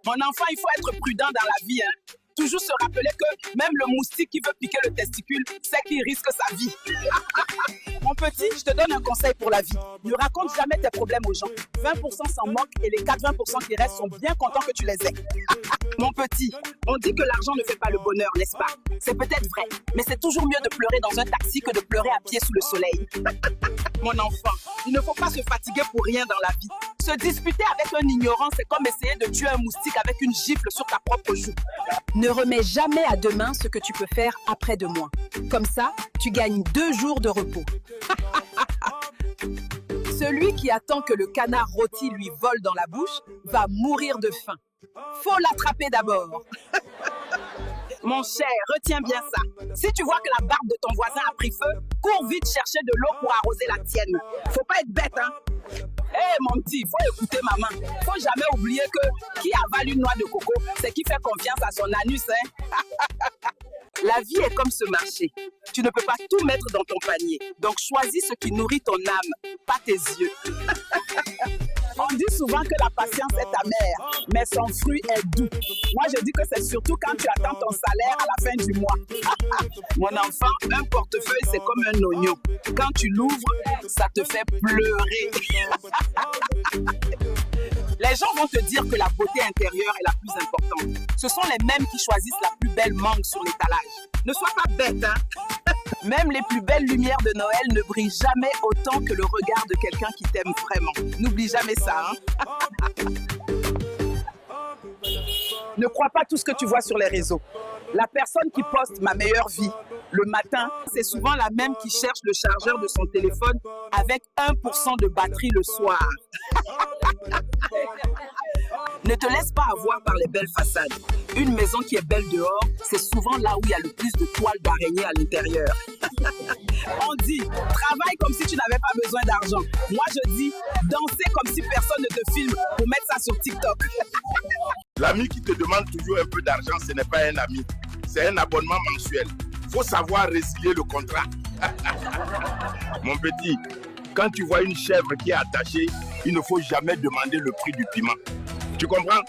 Mon enfant, il faut être prudent dans la vie, hein. Toujours se rappeler que même le moustique qui veut piquer le testicule sait qu'il risque sa vie. Mon petit, je te donne un conseil pour la vie. Ne raconte jamais tes problèmes aux gens. 20% s'en moquent et les 80% qui restent sont bien contents que tu les aies. Mon petit, on dit que l'argent ne fait pas le bonheur, n'est-ce pas? C'est peut-être vrai, mais c'est toujours mieux de pleurer dans un taxi que de pleurer à pied sous le soleil. Mon enfant, il ne faut pas se fatiguer pour rien dans la vie. Se disputer avec un ignorant, c'est comme essayer de tuer un moustique avec une gifle sur ta propre joue. Ne remets jamais à demain ce que tu peux faire après-demain. Comme ça, tu gagnes 2 jours de repos. Celui qui attend que le canard rôti lui vole dans la bouche va mourir de faim. Faut l'attraper d'abord. Mon cher, retiens bien ça. Si tu vois que la barbe de ton voisin a pris feu, cours vite chercher de l'eau pour arroser la tienne. Faut pas être bête, hein. Hé, mon petit, faut écouter maman. Faut jamais oublier que qui avale une noix de coco, c'est qui fait confiance à son anus, hein. La vie est comme ce marché. Tu ne peux pas tout mettre dans ton panier. Donc choisis ce qui nourrit ton âme, pas tes yeux. On dit souvent que la patience est amère, mais son fruit est doux. Moi, je dis que c'est surtout quand tu attends ton salaire à la fin du mois. Mon enfant, un portefeuille, c'est comme un oignon. Quand tu l'ouvres, ça te fait pleurer. Les gens vont te dire que la beauté intérieure est la plus importante. Ce sont les mêmes qui choisissent la plus belle mangue sur l'étalage. Ne sois pas bête, hein? Même les plus belles lumières de Noël ne brillent jamais autant que le regard de quelqu'un qui t'aime vraiment. N'oublie jamais ça, hein? Ne crois pas tout ce que tu vois sur les réseaux. La personne qui poste ma meilleure vie le matin, c'est souvent la même qui cherche le chargeur de son téléphone avec 1% de batterie le soir. Ne te laisse pas avoir par les belles façades. Une maison qui est belle dehors, c'est souvent là où il y a le plus de toiles d'araignée à l'intérieur. On dit, travaille comme si tu n'avais pas besoin d'argent. Moi, je dis, danser comme si personne ne te filme pour mettre ça sur TikTok. L'ami qui te demande toujours un peu d'argent, ce n'est pas un ami. C'est un abonnement mensuel. Faut savoir résilier le contrat. Mon petit, quand tu vois une chèvre qui est attachée, il ne faut jamais demander le prix du piment. Tu comprends?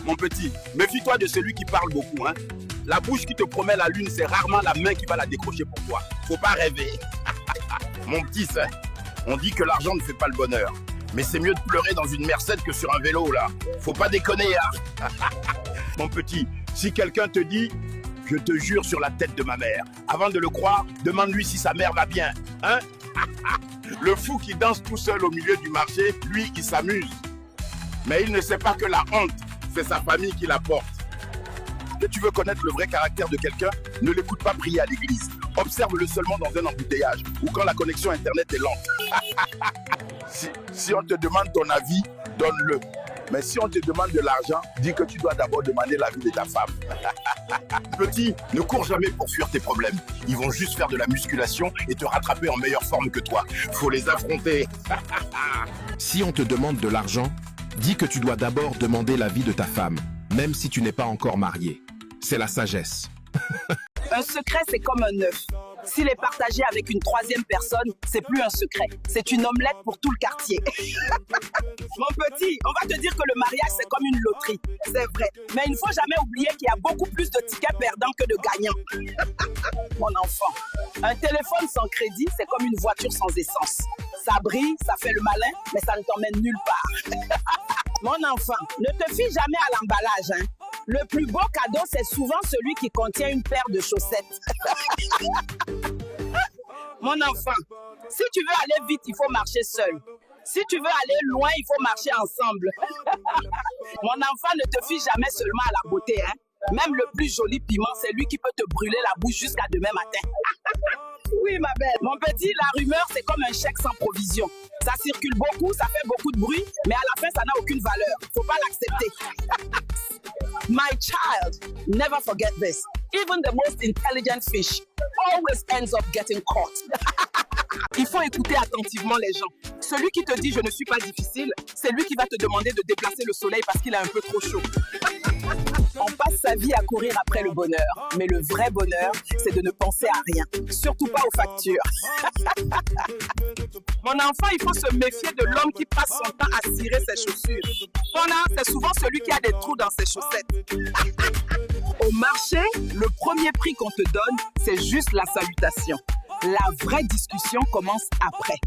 Mon petit, méfie-toi de celui qui parle beaucoup, hein. La bouche qui te promet la lune, c'est rarement la main qui va la décrocher pour toi. Faut pas rêver. Mon petit, on dit que l'argent ne fait pas le bonheur. Mais c'est mieux de pleurer dans une Mercedes que sur un vélo, là. Faut pas déconner, hein. Mon petit, si quelqu'un te dit « Je te jure sur la tête de ma mère », avant de le croire, demande-lui si sa mère va bien, hein. Le fou qui danse tout seul au milieu du marché, lui, il s'amuse. Mais il ne sait pas que la honte, c'est sa famille qui la porte. Si tu veux connaître le vrai caractère de quelqu'un, ne l'écoute pas prier à l'église. Observe-le seulement dans un embouteillage ou quand la connexion Internet est lente. Si on te demande ton avis, donne-le. Mais si on te demande de l'argent, dis que tu dois d'abord demander l'avis de ta femme. Petit, ne cours jamais pour fuir tes problèmes. Ils vont juste faire de la musculation et te rattraper en meilleure forme que toi. Faut les affronter. Si on te demande de l'argent, dis que tu dois d'abord demander l'avis de ta femme, même si tu n'es pas encore marié. C'est la sagesse. Un secret, c'est comme un œuf. S'il est partagé avec une troisième personne, c'est plus un secret. C'est une omelette pour tout le quartier. Mon petit, on va te dire que le mariage, c'est comme une loterie. C'est vrai. Mais il ne faut jamais oublier qu'il y a beaucoup plus de tickets perdants que de gagnants. Mon enfant, un téléphone sans crédit, c'est comme une voiture sans essence. Ça brille, ça fait le malin, mais ça ne t'emmène nulle part. Mon enfant, ne te fie jamais à l'emballage, hein. Le plus beau cadeau, c'est souvent celui qui contient une paire de chaussettes. Mon enfant, si tu veux aller vite, il faut marcher seul. Si tu veux aller loin, il faut marcher ensemble. Mon enfant, ne te fie jamais seulement à la beauté, hein. Même le plus joli piment, c'est lui qui peut te brûler la bouche jusqu'à demain matin. Oui, ma belle. Mon petit, la rumeur, c'est comme un chèque sans provision. Ça circule beaucoup, ça fait beaucoup de bruit, mais à la fin, ça n'a aucune valeur. Faut pas l'accepter. My child, never forget this. Even the most intelligent fish always ends up getting caught. Il faut écouter attentivement les gens. Celui qui te dit « je ne suis pas difficile », c'est lui qui va te demander de déplacer le soleil parce qu'il a un peu trop chaud. On passe sa vie à courir après le bonheur. Mais le vrai bonheur, c'est de ne penser à rien. Surtout pas aux factures. Mon enfant, il faut se méfier de l'homme qui passe son temps à cirer ses chaussures. Pendant, c'est souvent celui qui a des trous dans ses chaussettes. Au marché, le premier prix qu'on te donne, c'est juste la salutation. La vraie discussion commence après.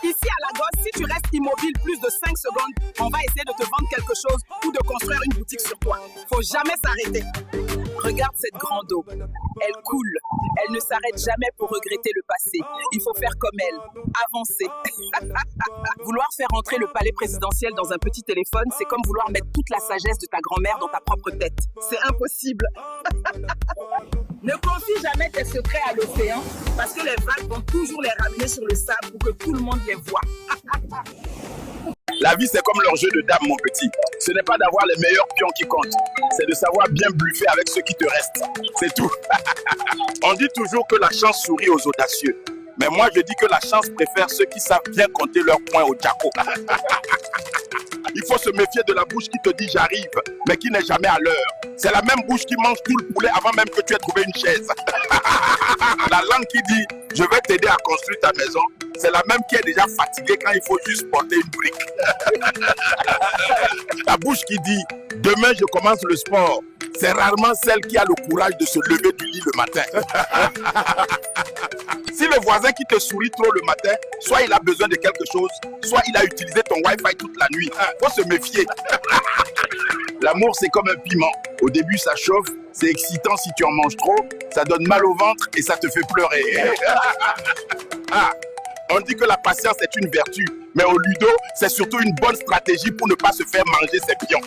Ici à Lagos, si tu restes immobile plus de 5 secondes, on va essayer de te vendre quelque chose ou de construire une boutique sur toi. Faut jamais s'arrêter. Regarde cette grande eau. Elle coule. Elle ne s'arrête jamais pour regretter le passé. Il faut faire comme elle. Avancer. Vouloir faire entrer le palais présidentiel dans un petit téléphone, c'est comme vouloir mettre toute la sagesse de ta grand-mère dans ta propre tête. C'est impossible. Ne confie jamais tes secrets à l'océan parce que les vagues vont toujours les ramener sur le sable pour que tout le monde les voit. La vie, c'est comme leur jeu de dames, mon petit. Ce n'est pas d'avoir les meilleurs pions qui comptent. C'est de savoir bien bluffer avec ce qui te reste. C'est tout. On dit toujours que la chance sourit aux audacieux. Mais moi, je dis que la chance préfère ceux qui savent bien compter leurs points au Jacko. Il faut se méfier de la bouche qui te dit j'arrive, mais qui n'est jamais à l'heure. C'est la même bouche qui mange tout le poulet avant même que tu aies trouvé une chaise. La langue qui dit je vais t'aider à construire ta maison, c'est la même qui est déjà fatiguée quand il faut juste porter une brique. La bouche qui dit demain je commence le sport, c'est rarement celle qui a le courage de se lever du lit le matin. Si le voisin qui te sourit trop le matin, soit il a besoin de quelque chose, soit il a utilisé ton Wi-Fi toute la nuit. Faut se méfier. L'amour, c'est comme un piment. Au début, ça chauffe, c'est excitant si tu en manges trop, ça donne mal au ventre et ça te fait pleurer. On dit que la patience est une vertu, mais au ludo, c'est surtout une bonne stratégie pour ne pas se faire manger ses pions.